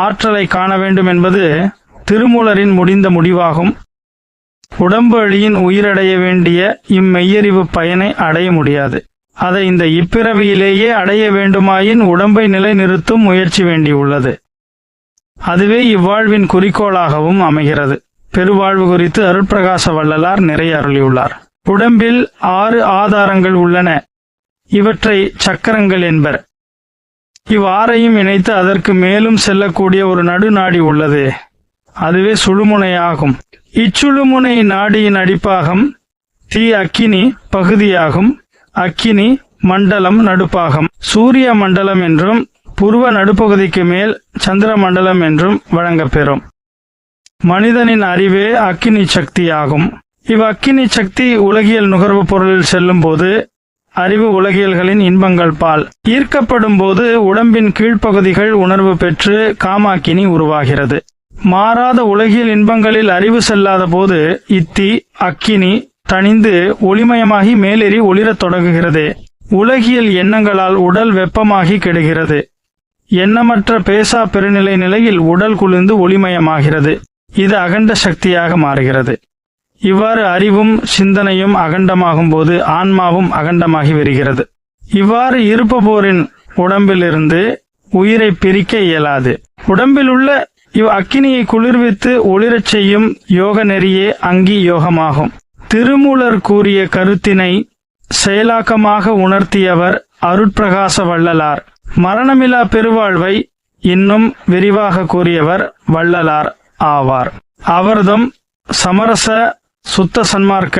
ஆற்றலை காண வேண்டும் என்பது திருமூலரின் முடிந்த முடிவாகும். உடம்பு அழியின் உயிரடைய வேண்டிய இம்மெய்யறிவு பயனை அடைய முடியாது. அதை இந்த இப்பிறவியிலேயே அடைய வேண்டுமாயின் உடம்பை நிலைநிறுத்தும் முயற்சி வேண்டியுள்ளது. அதுவே இவ்வாழ்வின் குறிக்கோளாகவும் அமைகிறது. பெருவாழ்வு குறித்து அருட்பிரகாச வள்ளலார் நிறைய அருளியுள்ளார். உடம்பில் 6 ஆதாரங்கள் உள்ளன. இவற்றை சக்கரங்கள் என்பர். இவ்வாறையும் இணைத்து அதற்கு மேலும் செல்லக்கூடிய ஒரு நடுநாடி உள்ளது. அதுவே சுழுமுனையாகும். இச்சுழுமுனை நாடியின் அடிப்பாகம் தீ அக்கினி பகுதியாகும். அக்கினி மண்டலம் நடுப்பாகம். சூரிய மண்டலம் என்றும் புருவ நடுப்பகுதிக்கு மேல் சந்திர மண்டலம் என்றும் வழங்கப்பெறும். மனிதனின் அறிவே அக்கினி சக்தியாகும். அக்கினி சக்தி உலகியல் நுகர்வு பொருளில் செல்லும் போது அறிவு உலகியல்களின் இன்பங்கள் பால் ஈர்க்கப்படும் போது உடம்பின் கீழ்ப்பகுதிகள் உணர்வு பெற்று காமாக்கினி உருவாகிறது. மாறாத உலகியல் இன்பங்களில் அறிவு செல்லாத போது இத்தீ அக்கினி தணிந்து ஒளிமயமாகி மேலேறி ஒளிரத் தொடங்குகிறது. உலகியல் எண்ணங்களால் உடல் வெப்பமாகி கெடுகிறது. எண்ணமற்ற பேசா பெருநிலை நிலையில் உடல் குளிர்ந்து ஒளிமயமாகிறது. இது அகண்ட சக்தியாக மாறுகிறது. இவ்வாறு அறிவும் சிந்தனையும் அகண்டமாகும் போது ஆன்மாவும் அகண்டமாகி வருகிறது. இவ்வாறு இருப்பவோரின் உடம்பிலிருந்து உயிரை பிரிக்க இயலாது. உடம்பில் உள்ள அக்கினியை குளிர்வித்து ஒளிரச் செய்யும் யோக நெறியே அங்கி யோகமாகும். திருமூலர் கூறிய கருத்தினை செயலாக்கமாக உணர்த்தியவர் அருட்பிரகாச வள்ளலார். மரணமில்லா பெருவாழ்வை இன்னும் விரிவாக கூறியவர் வள்ளலார் ஆவார். அவர்தம் சமரச சுத்த சன்மார்க்க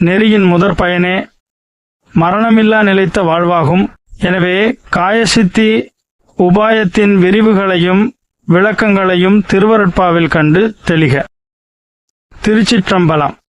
நெறியின் முதற் பயனே மரணமில்லா நிலைத்த வாழ்வாகும். எனவே காயசித்தி உபாயத்தின் விரிவுகளையும் விளக்கங்களையும் திருவருட்பாவில் கண்டு தெளிக. திருச்சிற்றம்பலம்.